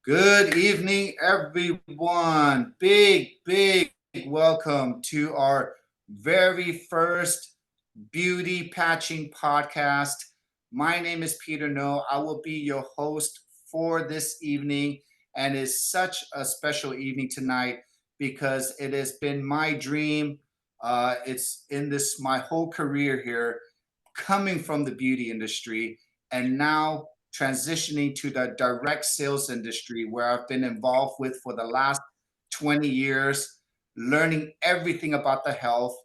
Good evening, everyone. Big welcome to our very first beauty patching podcast. My name is Peter No. I will be your host for this evening, and it's such a special evening tonight because it has been my dream. It's in this my whole career here, coming from the beauty industry, and now transitioning to the direct sales industry where I've been involved with for the last 20 years, learning everything about the health,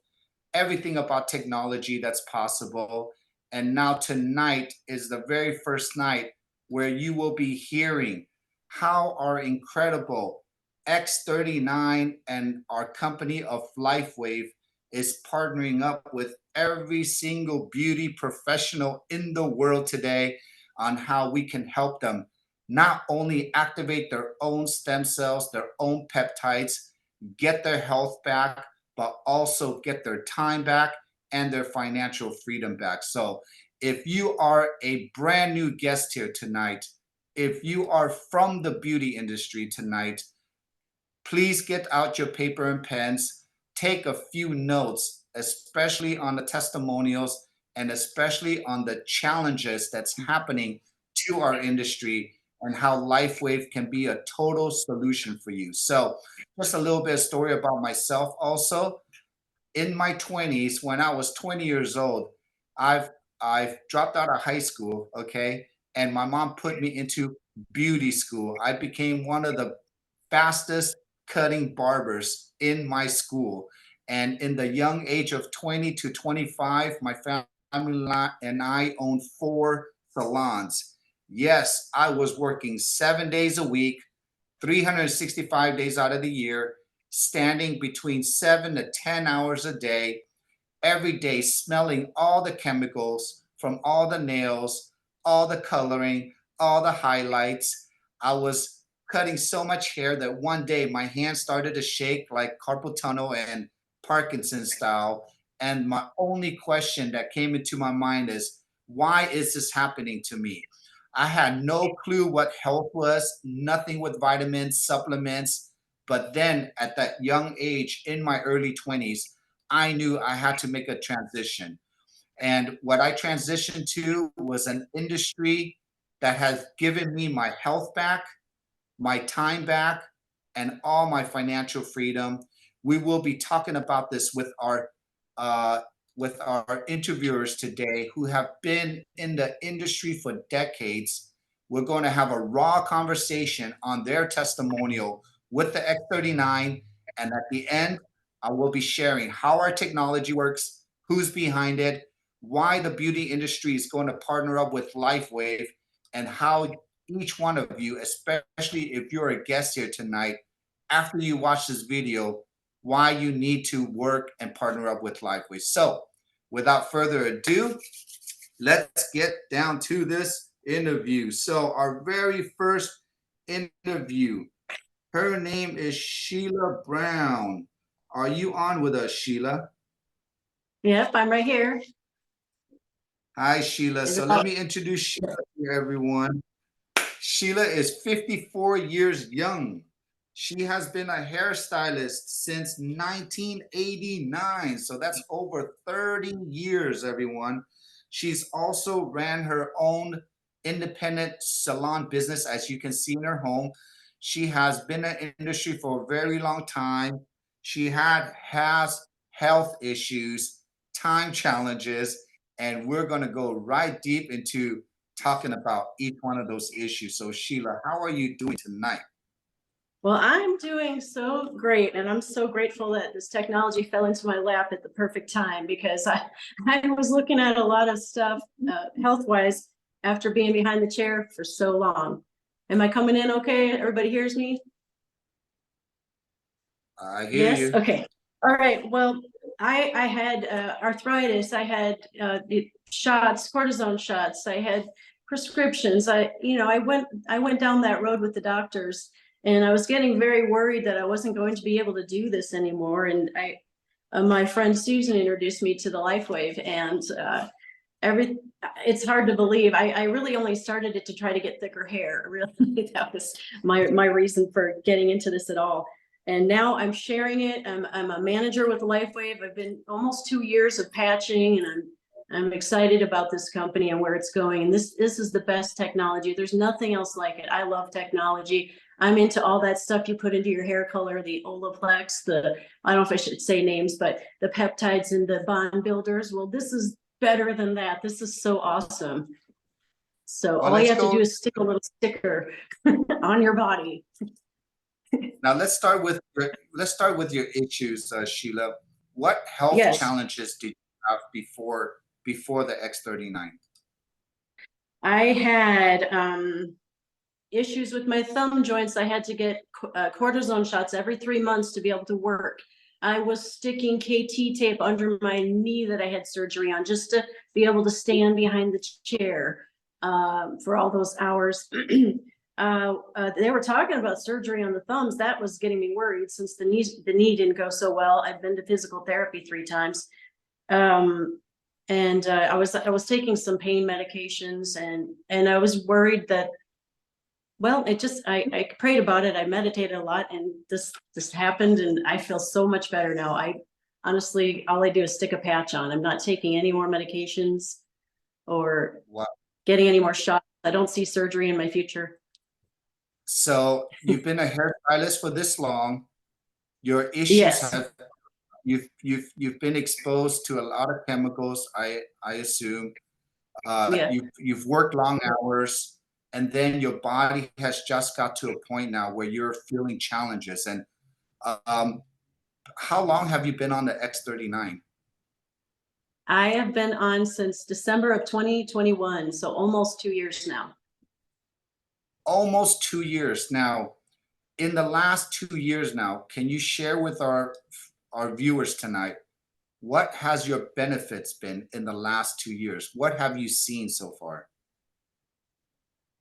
everything about technology that's possible. And now tonight is the very first night where you will be hearing how our incredible X39 and our company of LifeWave is partnering up with every single beauty professional in the world today on how we can help them not only activate their own stem cells, their own peptides, get their health back, but also get their time back and their financial freedom back. So, if you are a brand new guest here tonight, if you are from the beauty industry tonight, please get out your paper and pens, take a few notes, especially on the testimonials and especially on the challenges that's happening to our industry and how LifeWave can be a total solution for you. So, just a little bit of story about myself also. In my 20s, when I was 20 years old, I've I've dropped out of high school, okay? And my mom put me into beauty school. I became one of the fastest cutting barbers in my school. And in the young age of 20 to 25, my family and I owned four salons. Yes, I was working 7 days a week, 365 days out of the year, standing between 7 to 10 hours a day, every day, smelling all the chemicals from all the nails, all the coloring, all the highlights. I was cutting so much hair that one day my hands started to shake like carpal tunnel and Parkinson style. And my only question that came into my mind is, why is this happening to me? I had no clue what health was, nothing with vitamins, supplements. But then at that young age, in my early 20s, I knew I had to make a transition. And what I transitioned to was an industry that has given me my health back, my time back, and all my financial freedom. We will be talking about this uh, with our interviewers today who have been in the industry for decades. We're going to have a raw conversation on their testimonial with the X39, and at the end, I will be sharing how our technology works, who's behind it, why the beauty industry is going to partner up with LifeWave, and how each one of you, especially if you're a guest here tonight, after you watch this video, why you need to work and partner up with LifeWave. So, without further ado, let's get down to this interview. So, our very first interview, her name is Sheila Brown. Are you on with us, Sheila? Yep, I'm right here. Hi, Sheila. Is So, it let me introduce Sheila to everyone. Sheila is 54 years young. She has been a hairstylist since 1989. So that's over 30 years, everyone. She's also ran her own independent salon business, as you can see in her home. She has been in the industry for a very long time. She has health issues, time challenges, and we're going to go right deep into talking about each one of those issues. So, Sheila, how are you doing tonight? Well, I'm doing so great, and I'm so grateful that this technology fell into my lap at the perfect time because I was looking at a lot of stuff health-wise after being behind the chair for so long. Am I coming in okay? Everybody hears me? I hear Yes? you. Okay. All right. Well, I had arthritis. I had the shots, cortisone shots. I had prescriptions. I went down that road with the doctors, and I was getting very worried that I wasn't going to be able to do this anymore. And my friend Susan introduced me to the LifeWave, and it's hard to believe. I really only started it to try to get thicker hair. Really, that was my reason for getting into this at all. And now I'm sharing it. I'm a manager with LifeWave. I've been almost 2 years of patching, and I'm excited about this company and where it's going. And this is the best technology. There's nothing else like it. I love technology. I'm into all that stuff you put into your hair color, the Olaplex, I don't know if I should say names, but the peptides and the bond builders. Well, this is better than that. This is so awesome. So Well, all you let's have to go do is stick a little sticker on your body. now. Let's start with your issues, Sheila. What health Yes, challenges did you have before the X39? I had issues with my thumb joints. I had to get cortisone shots every 3 months to be able to work. I was sticking KT tape under my knee that I had surgery on just to be able to stand behind the chair for all those hours. They were talking about surgery on the thumbs. That was getting me worried since the knee didn't go so well. I've been to physical therapy 3 times. And I was taking some pain medications, and I was worried that, well, I prayed about it. I meditated a lot, and this happened, and I feel so much better now. I honestly, all I do is stick a patch on. I'm not taking any more medications or Wow. getting any more shots. I don't see surgery in my future. So you've been a hairstylist for this long. Your issues Yes, have you've been exposed to a lot of chemicals. I assume yeah. you've worked long hours, and then your body has just got to a point now where you're feeling challenges. And um, how long have you been on the X39? I have been on since December of 2021, so almost 2 years now. Almost 2 years now. In the last 2 years now, can you share with our viewers tonight, what has your benefits been in the last 2 years? What have you seen so far?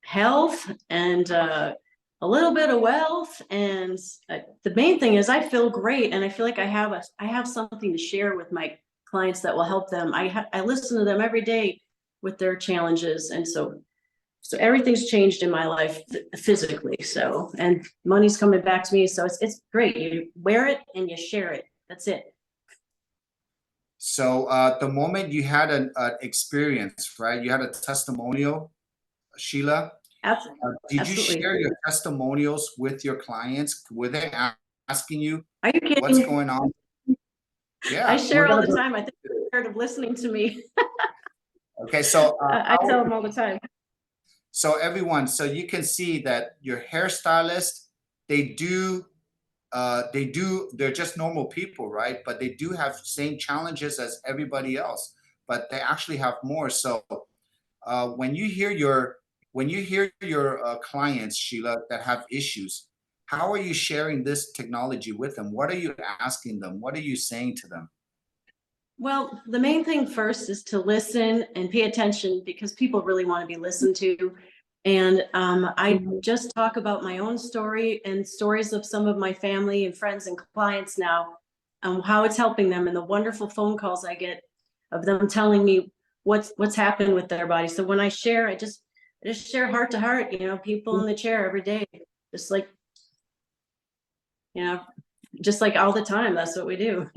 Health and a little bit of wealth, and the main thing is I feel great, and I feel like I have something to share with my clients that will help them. I listen to them every day with their challenges, and so everything's changed in my life physically. So, and money's coming back to me, so it's great. You wear it and you share it. That's it. So the moment you had an experience, right? You had a testimonial, Sheila. Did you Absolutely. share your testimonials with your clients? Were they asking you Are you what's kidding? going on? I Yeah, we're share all gonna the go. time. I think they're tired of listening to me. Okay, so I tell them all the time. so everyone, so you can see that your hairstylist, they do they're just normal people, right? But they do have same challenges as everybody else, but they actually have more. So when you hear your clients, Sheila, that have issues, how are you sharing this technology with them? What are you asking them? What are you saying to them? Well, the main thing first is to listen and pay attention, because people really want to be listened to. And I just talk about my own story and stories of some of my family and friends and clients now, how it's helping them, and the wonderful phone calls I get of them telling me what's happened with their body. So when I share, I just share heart to heart, people in the chair every day, just like, you know, just like all the time. That's what we do.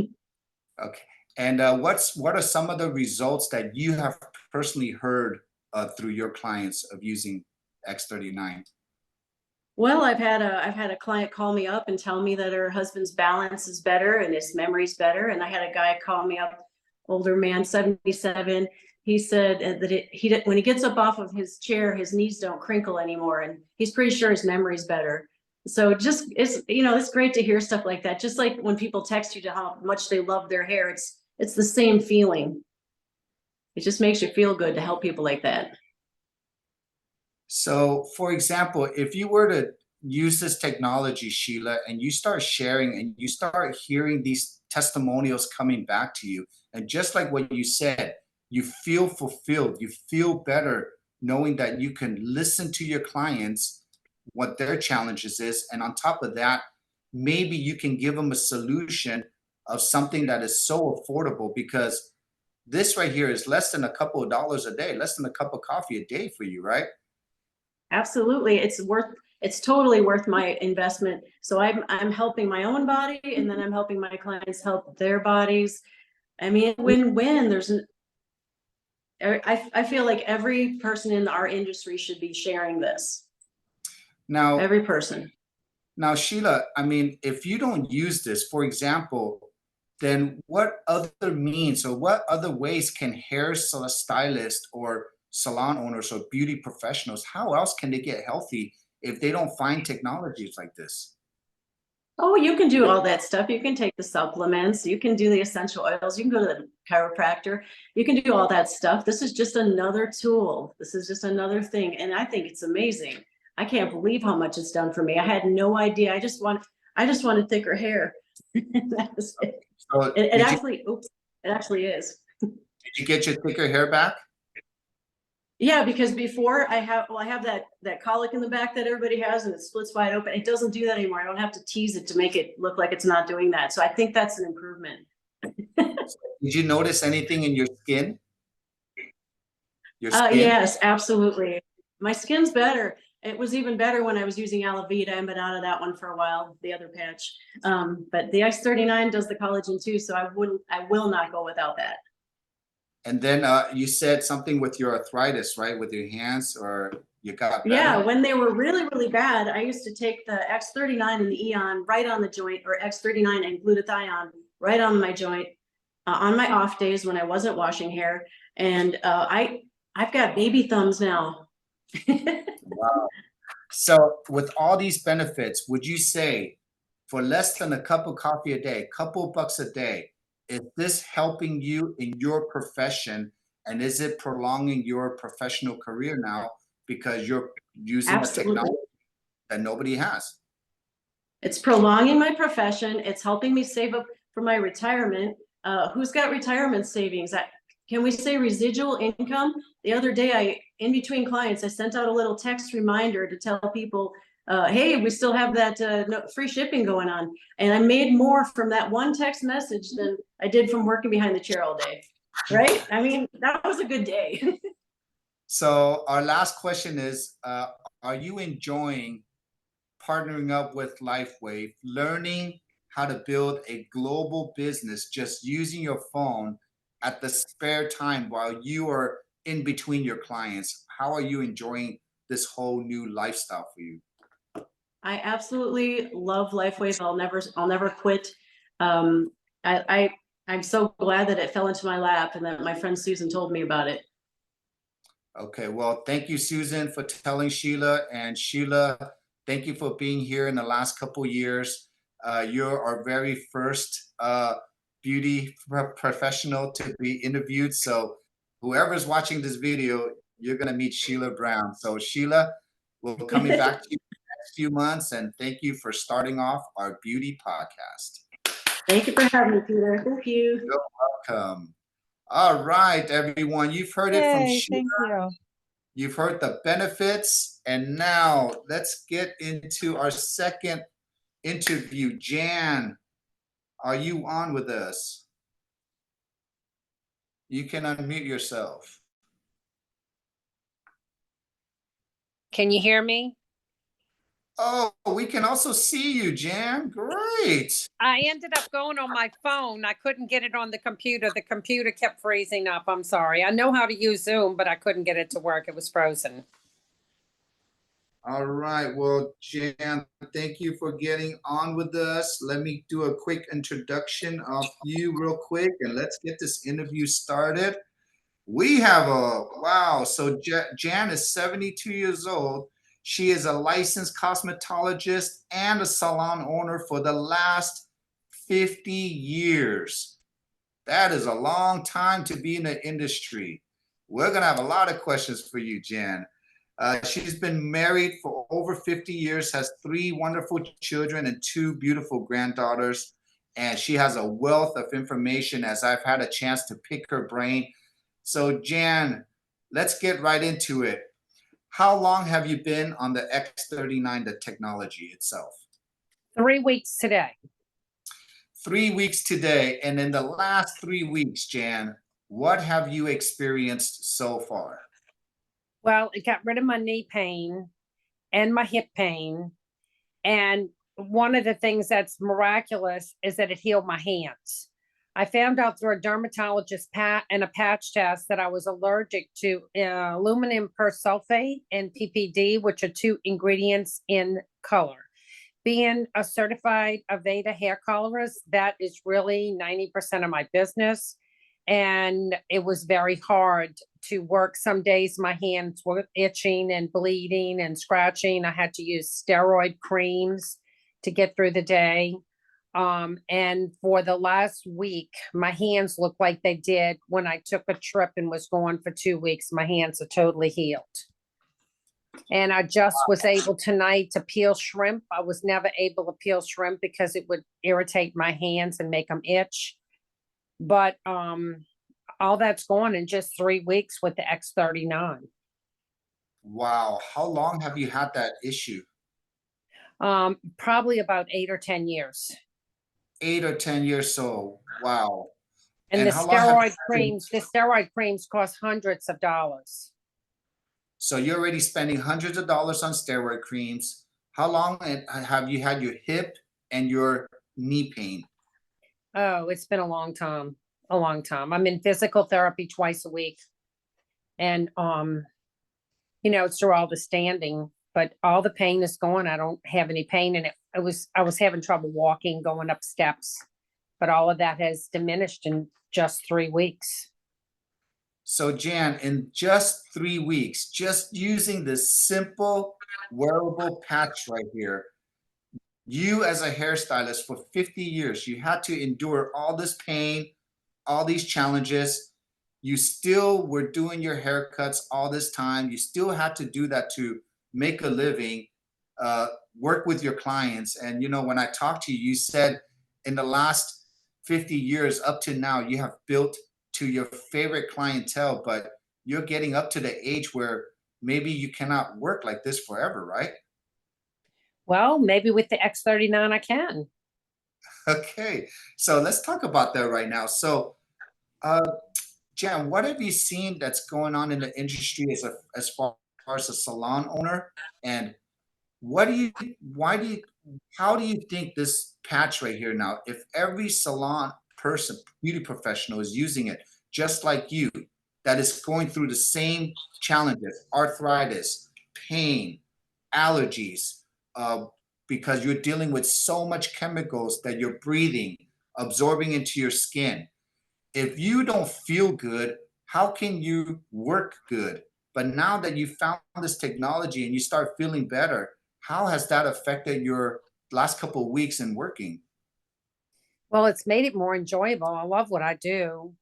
Okay. And what are some of the results that you have personally heard through your clients of using X39? Well, I've had a client call me up and tell me that her husband's balance is better and his memory's better. And I had a guy call me up, older man, 77. He said that when he gets up off of his chair, his knees don't crinkle anymore, and he's pretty sure his memory's better. So just it's great to hear stuff like that. Just like when people text you to how much they love their hair, it's the same feeling. It just makes you feel good to help people like that. So, for example, if you were to use this technology, Sheila, and you start sharing and you start hearing these testimonials coming back to you, and just like what you said, you feel fulfilled, you feel better knowing that you can listen to your clients, what their challenges is, and on top of that, maybe you can give them a solution of something that is so affordable, because this right here is less than a couple of dollars a day, less than a cup of coffee a day for you, right? Absolutely. It's totally worth my investment. So I'm helping my own body, and then I'm helping my clients help their bodies. I mean, win-win. I feel like every person in our industry should be sharing this. Now, Every person. now, Sheila, I mean, if you don't use this, for example, then what other means or what other ways can stylists or salon owners or beauty professionals, how else can they get healthy if they don't find technologies like this? Oh, you can do all that stuff. You can take the supplements, you can do the essential oils, you can go to the chiropractor, you can do all that stuff. This is just another tool. This is just another thing. And I think it's amazing. I can't believe how much it's done for me. I had no idea. I just wanted thicker hair. That was it. So It actually, oops, it actually is. did you get your thicker hair back? Yeah, because before I have that colic in the back that everybody has, and it splits wide open. It doesn't do that anymore. I don't have to tease it to make it look like it's not doing that. So I think that's an improvement. Did you notice anything in your skin? Your skin? Yes, absolutely. My skin's better. It was even better when I was using aloe vera. I've been out of that one for a while, the other patch. But the X39 does the collagen too, so I will not go without that. And then you said something with your arthritis, right? With your hands, or you got better? Yeah, when they were really, really bad, I used to take the X39 and the Eon right on the joint, or X39 and glutathione right on my joint on my off days when I wasn't washing hair. And I've got baby thumbs now. Wow. So with all these benefits, would you say for less than a cup of coffee a day, couple bucks a day, is this helping you in your profession? And is it prolonging your professional career now because you're using a Absolutely. technology that nobody has? It's prolonging my profession. It's helping me save up for my retirement. Who's got retirement savings? Can we say residual income? The other day, in between clients, I sent out a little text reminder to tell people, hey, we still have that free shipping going on. And I made more from that one text message than I did from working behind the chair all day. Right? I mean, that was a good day. So our last question is, are you enjoying partnering up with LifeWave, learning how to build a global business just using your phone at the spare time while you are in between your clients? How are you enjoying this whole new lifestyle for you? I absolutely love LifeWave. I'll never quit. Um, I'm so glad that it fell into my lap and that my friend Susan told me about it. Okay, well, thank you, Susan, for telling Sheila. And Sheila, thank you for being here in the last couple years. You're our very first beauty professional to be interviewed. So whoever's watching this video, you're going to meet Sheila Brown. So Sheila, we'll be coming back to you in the next few months. And thank you for starting off our beauty podcast. Thank you for having me, Peter. Thank you. You're welcome. All right, everyone. You've heard it from Yay, Sheila. thank you. You've heard the benefits, and now let's get into our second interview. Jan, are you on with us? You can unmute yourself. Can you hear me? Oh, we can also see you, Jan. Great. I ended up going on my phone. I couldn't get it on the computer. The computer kept freezing up. I'm sorry. I know how to use Zoom, but I couldn't get it to work. It was frozen. All right. Well, Jan, thank you for getting on with us. Let me do a quick introduction of you real quick, and let's get this interview started. We have wow. So Jan is 72 years old. She is a licensed cosmetologist and a salon owner for the last 50 years. That is a long time to be in the industry. We're going to have a lot of questions for you, Jan. She's been married for over 50 years, has 3 wonderful children and 2 beautiful granddaughters. And she has a wealth of information as I've had a chance to pick her brain. So Jan, let's get right into it. How long have you been on the X39, the technology itself? 3 weeks today. 3 weeks today. And in the last 3 weeks, Jan, What have you experienced so far? Well, it got rid of my knee pain and my hip pain. And one of the things that's miraculous is that it healed my hands. I found out through a dermatologist and a patch test that I was allergic to aluminum persulfate and PPD, which are two ingredients in color. Being a certified Aveda hair colorist, that is really 90% of my business. And it was very hard to work. Some days my hands were itching and bleeding and scratching. I had to use steroid creams to get through the day. And for the last week, my hands look like they did when I took a trip and was gone for 2 weeks. My hands are totally healed. And I just was able tonight to peel shrimp. I was never able to peel shrimp because it would irritate my hands and make them itch. But all that's gone in just 3 weeks with the X39. Wow. How long have you had that issue? Probably about 8 or 10 years. 8 or 10 years. So, wow. And And how long have the steroid creams cost hundreds of dollars. so you're already spending hundreds of dollars on steroid creams. How long have you had your hip and your knee pain? Oh, it's been a long time. A long time. I'm in physical therapy twice a week. And it's through all the standing, but all the pain is gone. I don't have any pain in it. I was having trouble walking, going up steps, but all of that has diminished in just 3 weeks. So, Jan, in just 3 weeks, just using this simple wearable patch right here, you as a hairstylist for 50 years, you had to endure all this pain, all these challenges. You still were doing your haircuts all this time. You still had to do that to make a living, work with your clients. And, when I talked to you, you said in the last 50 years up to now, you have built to your favorite clientele, but you're getting up to the age where maybe you cannot work like this forever, right? Well, maybe with the X39 I can. Okay, so let's talk about that right now. So, uh, Jan, what have you seen that's going on in the industry as far as a salon owner? And what do you, why do you, how do you think this patch right here now, if every salon person, beauty professional is using it, just like you, that is going through the same challenges, arthritis, pain, allergies, uh, because you're dealing with so much chemicals that you're breathing, absorbing into your skin. If you don't feel good, how can you work good? But now that you found this technology and you start feeling better, how has that affected your last couple of weeks in working? Well, it's made it more enjoyable. I love what I do.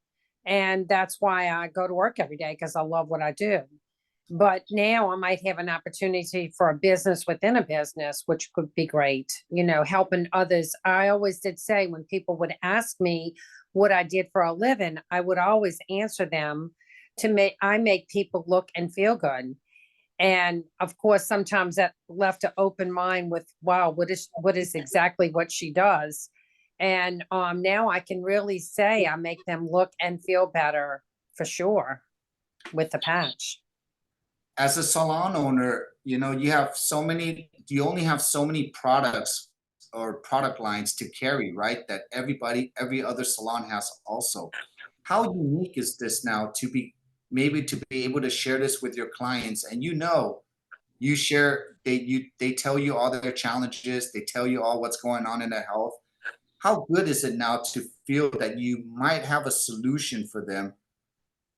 And that's why I go to work every day because I love what I do. But now I might have an opportunity for a business within a business, which could be great, helping others. I always did say when people would ask me what I did for a living, I would always answer them I make people look and feel good. And of course, sometimes that left an open mind with, wow, what is exactly what she does? And now I can really say I make them look and feel better for sure with the patch. As a salon owner, you only have so many products or product lines to carry, right? That every other salon has also. How unique is this now to be maybe to be able to share this with your clients? And you share they tell you all their challenges, they tell you all what's going on in their health. How good is it now to feel that you might have a solution for them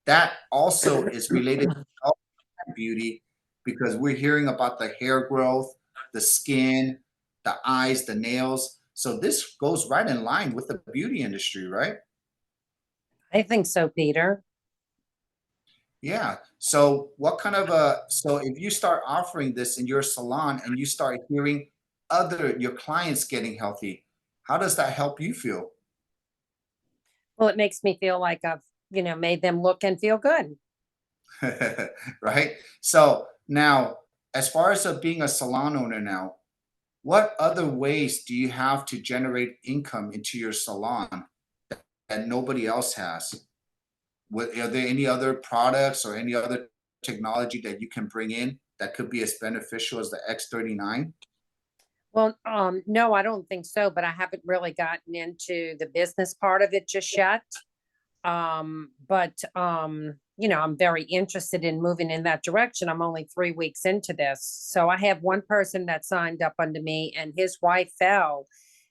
that also is related to health and beauty, because we're hearing about the hair growth, the skin, the eyes, the nails. So this goes right in line with the beauty industry, right? I think so, Peter. Yeah. So so if you start offering this in your salon and you start hearing your clients getting healthy, how does that help you feel? Well, it makes me feel like I've, made them look and feel good. Right? So now, as far as being a salon owner now, what other ways do you have to generate income into your salon that nobody else has? Are there any other products or any other technology that you can bring in that could be as beneficial as the X39? Well, no, I don't think so, but I haven't really gotten into the business part of it just yet. But I'm very interested in moving in that direction. I'm only 3 weeks into this. So I have one person that signed up under me, and his wife fell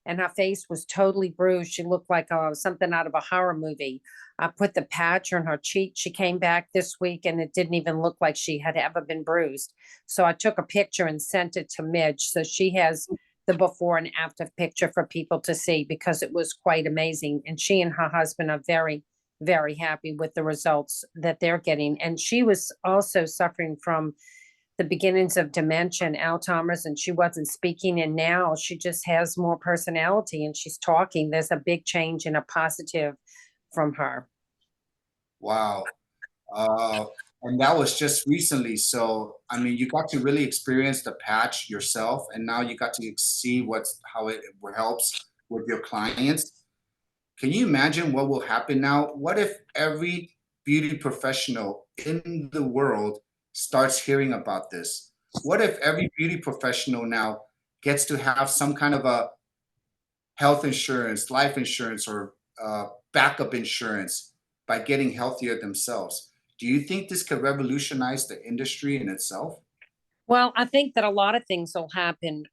and her face was totally bruised. She looked like something out of a horror movie. I put the patch on her cheek. She came back this week and it didn't even look like she had ever been bruised. So I took a picture and sent it to Midge. So she has the before and after picture for people to see, because it was quite amazing. And she and her husband are very, very happy with the results that they're getting. And she was also suffering from the beginnings of dementia and Alzheimer's, and she wasn't speaking. And now she just has more personality and she's talking. There's a big change and a positive from her. Wow. Uh, and that was just recently. So, I mean, you got to really experience the patch yourself, and now you got to see how it helps with your clients. Can you imagine what will happen now? What if every beauty professional in the world starts hearing about this? What if every beauty professional now gets to have some kind of a health insurance, life insurance, or backup insurance by getting healthier themselves? Do you think this could revolutionize the industry in itself? Well, I think that a lot of things will happen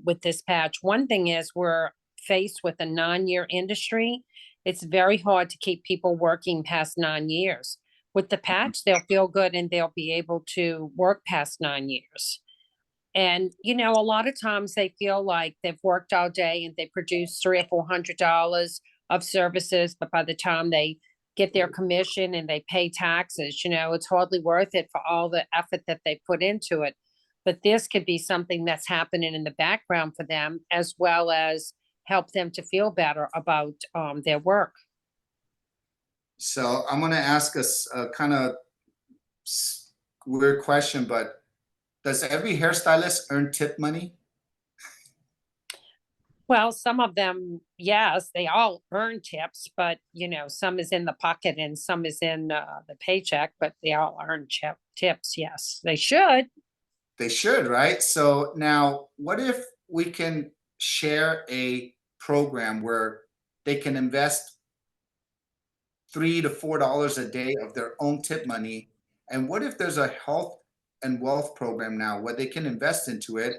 with this patch. One thing is we're faced with a 9-year industry. It's very hard to keep people working past 9 years. With the patch, they'll feel good and they'll be able to work past 9 years. And a lot of times they feel like they've worked all day and they produce $300 or $400 of services, but by the time they get their commission and they pay taxes, it's hardly worth it for all the effort that they put into it. But this could be something that's happening in the background for them, as well as help them to feel better about their work. So I'm going to ask us a kind of weird question, but does every hairstylist earn tip money? Well, some of them, yes, they all earn tips, but some is in the pocket and some is in the paycheck, but they all earn tips. Yes, they should. They should, right? So now, what if we can share a program where they can invest $3 to $4 a day of their own tip money? And what if there's a health and wealth program now where they can invest into it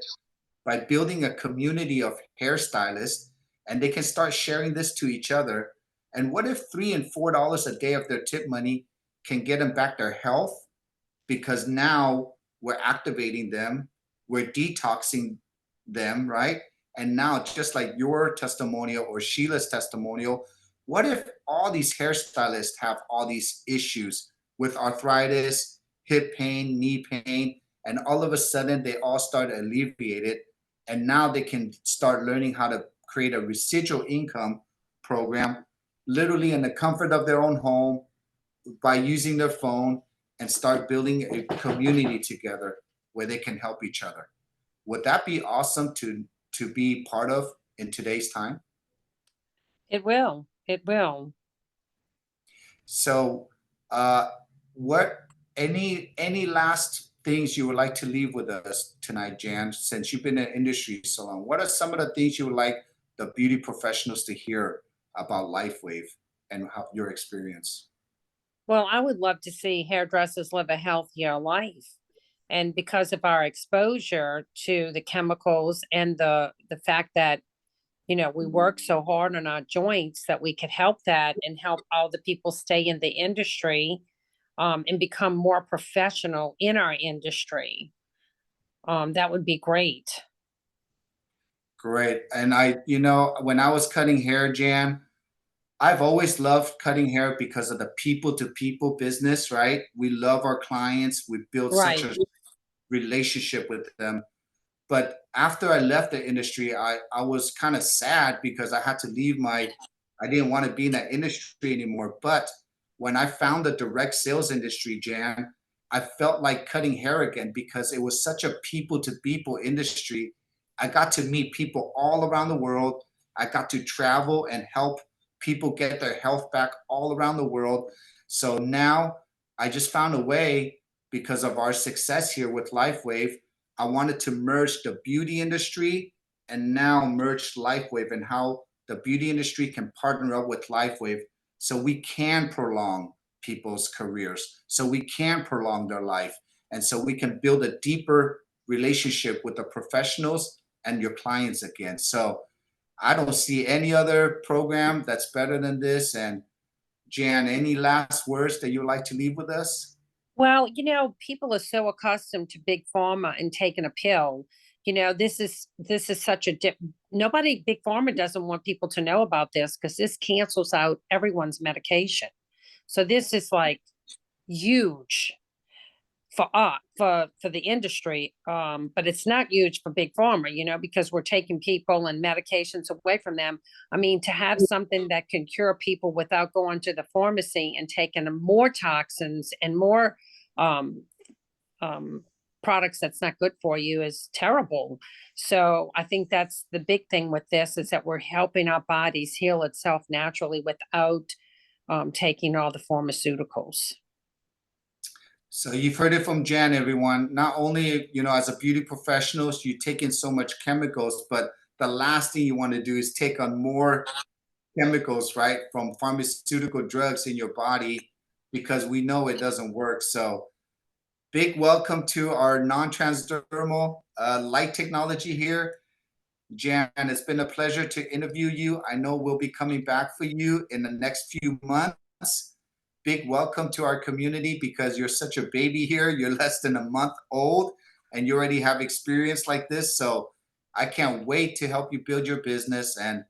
by building a community of hairstylists, and they can start sharing this to each other? And what if $3 and $4 a day of their tip money can get them back their health, because now we're activating them, we're detoxing them, right? And now, just like your testimonial or Sheila's testimonial, what if all these hairstylists have all these issues with arthritis, hip pain, knee pain, and all of a sudden they all start alleviated, and now they can start learning how to create a residual income program, literally in the comfort of their own home, by using their phone, and start building a community together where they can help each other. Would that be awesome to be part of in today's time? It will. It will. So, what any last things you would like to leave with us tonight, Jan? Since you've been in the industry so long, what are some of the things you would like the beauty professionals to hear about LifeWave and how your experience? Well, I would love to see hairdressers live a healthier life. And because of our exposure to the chemicals and the fact that we work so hard on our joints, that we could help that and help all the people stay in the industry, and become more professional in our industry. That would be great. Great. And when I was cutting hair, Jan, I've always loved cutting hair because of the people to people business, right? We love our clients. We build such Right. a relationship with them. But after I left the industry, I was kind of sad because I had to leave I didn't want to be in that industry anymore. But when I found the direct sales industry, Jan, I felt like cutting hair again because it was such a people to people industry. I got to meet people all around the world. I got to travel and help people get their health back all around the world. So now I just found a way, because of our success here with LifeWave, I wanted to merge the beauty industry and now merge LifeWave, and how the beauty industry can partner up with LifeWave so we can prolong people's careers, so we can prolong their life, and so we can build a deeper relationship with the professionals and your clients again. So I don't see any other program that's better than this. And Jan, any last words that you'd like to leave with us? Well, people are so accustomed to big pharma and taking a pill. This is such a nobody, big pharma doesn't want people to know about this because this cancels out everyone's medication. So this is like huge for the industry, but it's not huge for big pharma, because we're taking people and medications away from them. I mean, to have something that can cure people without going to the pharmacy and taking more toxins and more um, products that's not good for you is terrible. So I think that's the big thing with this, is that we're helping our bodies heal itself naturally without taking all the pharmaceuticals. So you've heard it from Jan, everyone. Not only, as a beauty professional, you take in so much chemicals, but the last thing you want to do is take on more chemicals, right, from pharmaceutical drugs in your body, because we know it doesn't work. So big welcome to our non-transdermal light technology here. Jan, it's been a pleasure to interview you. I know we'll be coming back for you in the next few months. Big welcome to our community, because you're such a baby here. You're less than a month old and you already have experience like this. So I can't wait to help you build your business, and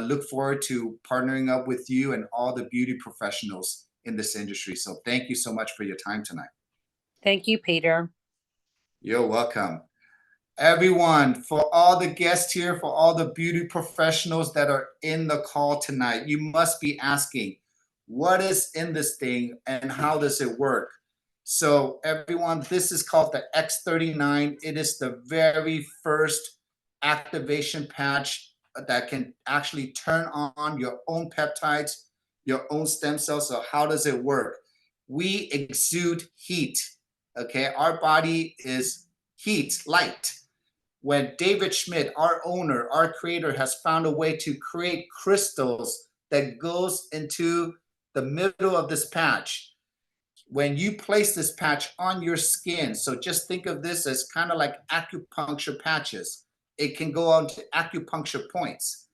look forward to partnering up with you and all the beauty professionals in this industry. So thank you so much for your time tonight. Thank you, Peter. You're welcome. Everyone, for all the guests here, for all the beauty professionals that are in the call tonight, you must be asking, what is in this thing and how does it work? So everyone, this is called the X39. It is the very first activation patch that can actually turn on your own peptides, your own stem cells. So how does it work? We exude heat. Okay, our body is heat, light. When David Schmidt, our owner, our creator, has found a way to create crystals that goes into the middle of this patch. When you place this patch on your skin, so just think of this as kind of like acupuncture patches. It can go on to acupuncture points.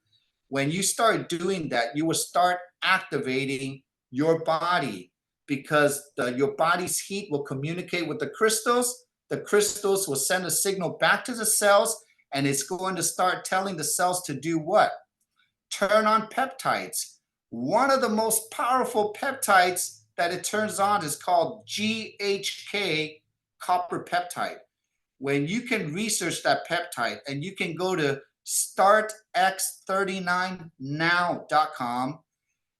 When you start doing that, you will start activating your body, because your body's heat will communicate with the crystals. The crystals will send a signal back to the cells, and it's going to start telling the cells to do what? Turn on peptides. One of the most powerful peptides that it turns on is called GHK copper peptide. When you can research that peptide, and you can go to startx39now.com,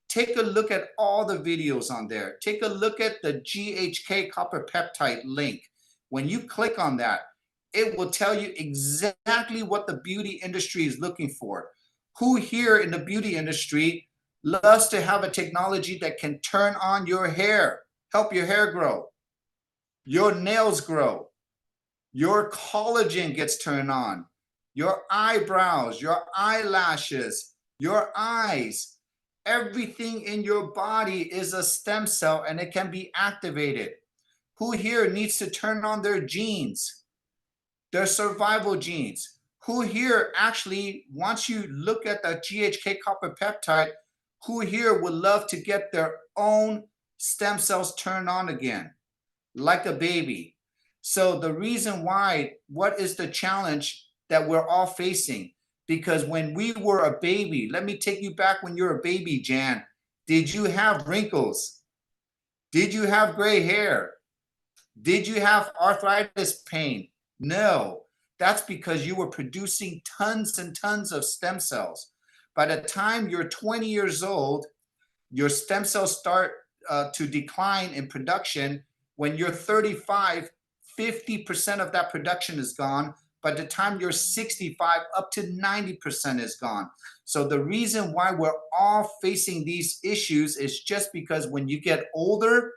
take a look at all the videos on there. Take a look at the GHK copper peptide link. When you click on that, it will tell you exactly what the beauty industry is looking for. Who here in the beauty industry loves to have a technology that can turn on your hair, help your hair grow, your nails grow, your collagen gets turned on, your eyebrows, your eyelashes, your eyes, everything in your body is a stem cell and it can be activated. Who here needs to turn on their genes, their survival genes? Who here actually, once you look at the GHK copper peptide, who here would love to get their own stem cells turned on again, like a baby? So the reason why, what is the challenge that we're all facing? Because when we were a baby, let me take you back when you were a baby, Jan. Did you have wrinkles? Did you have gray hair? Did you have arthritis pain? No. That's because you were producing tons and tons of stem cells. By the time you're 20 years old, your stem cells start to decline in production. When you're 35, 50% of that production is gone. By the time you're 65, up to 90% is gone. So the reason why we're all facing these issues is just because when you get older,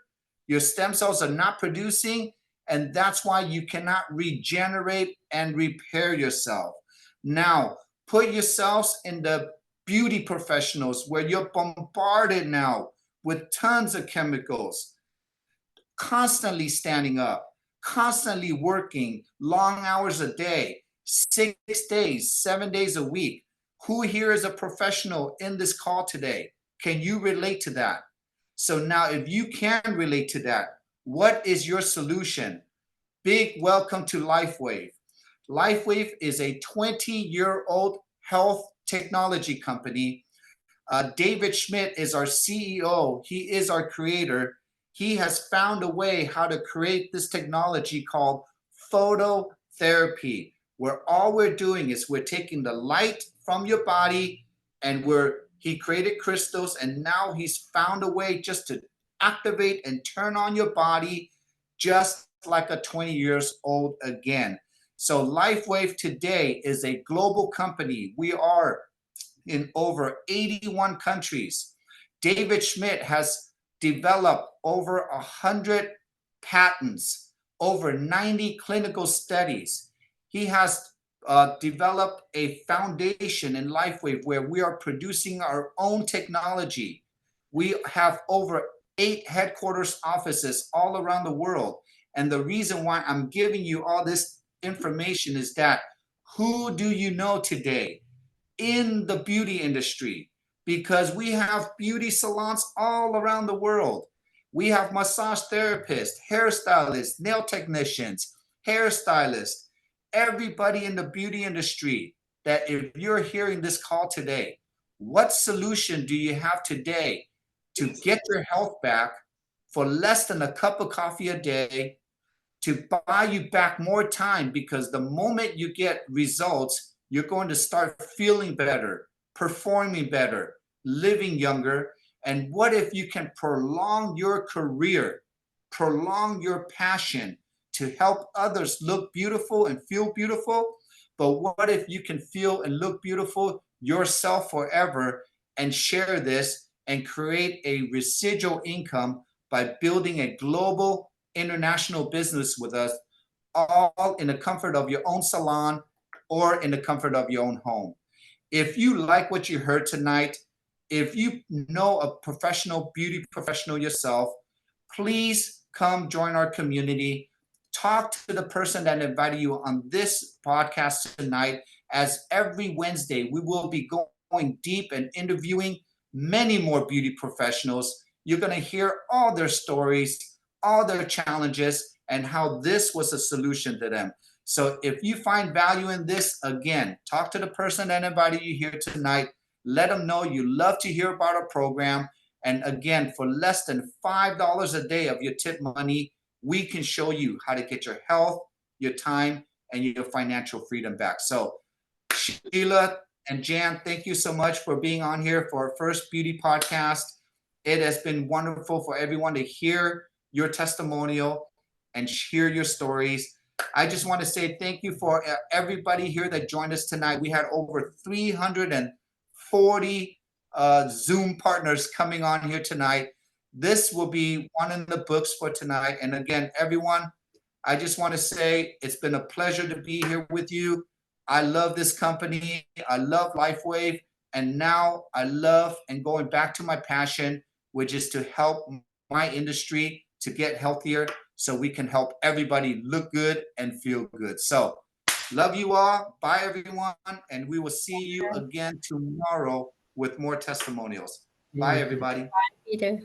your stem cells are not producing, and that's why you cannot regenerate and repair yourself. Now, put yourselves in the beauty professionals where you're bombarded now with tons of chemicals, constantly standing up, constantly working long hours a day, 6 days, 7 days a week. Who here is a professional in this call today? Can you relate to that? So now if you can relate to that, what is your solution? Big welcome to LifeWave. LifeWave is a 20-year-old health technology company. David Schmidt is our CEO. He is our creator. He has found a way how to create this technology called phototherapy, where all we're doing is we're taking the light from your body and he created crystals, and now he's found a way just to activate and turn on your body just like a 20 years old again. So LifeWave today is a global company. We are in over 81 countries. David Schmidt has developed over 100 patents, over 90 clinical studies. He has developed a foundation in LifeWave where we are producing our own technology. We have over 8 headquarters offices all around the world. And the reason why I'm giving you all this information is that who do you know today in the beauty industry? Because we have beauty salons all around the world. We have massage therapists, hairstylists, nail technicians, hairstylists, everybody in the beauty industry. That if you're hearing this call today, what solution do you have today to get your health back for less than a cup of coffee a day, to buy you back more time? Because the moment you get results, you're going to start feeling better, performing better, living younger. And what if you can prolong your career, prolong your passion to help others look beautiful and feel beautiful? But what if you can feel and look beautiful yourself forever and share this and create a residual income by building a global international business with us, all in the comfort of your own salon or in the comfort of your own home? If you like what you heard tonight, if you know a professional, beauty professional yourself, please come join our community. Talk to the person that invited you on this podcast tonight, as every Wednesday we will be going deep and interviewing many more beauty professionals. You're going to hear all their stories, all their challenges, and how this was a solution to them. So if you find value in this, again, talk to the person that invited you here tonight. Let them know you love to hear about our program. And again, for less than $5 a day of your tip money, we can show you how to get your health, your time, and your financial freedom back. So Sheila and Jan, thank you so much for being on here for our first beauty podcast. It has been wonderful for everyone to hear your testimonial and hear your stories. I just want to say thank you for everybody here that joined us tonight. We had over 340 Zoom partners coming on here tonight. This will be one in the books for tonight. And again, everyone, I just want to say it's been a pleasure to be here with you. I love this company. I love LifeWave. And now I love and going back to my passion, which is to help my industry to get healthier so we can help everybody look good and feel good. So love you all. Bye, everyone. And we will see you again tomorrow with more testimonials. Bye, everybody. Peter.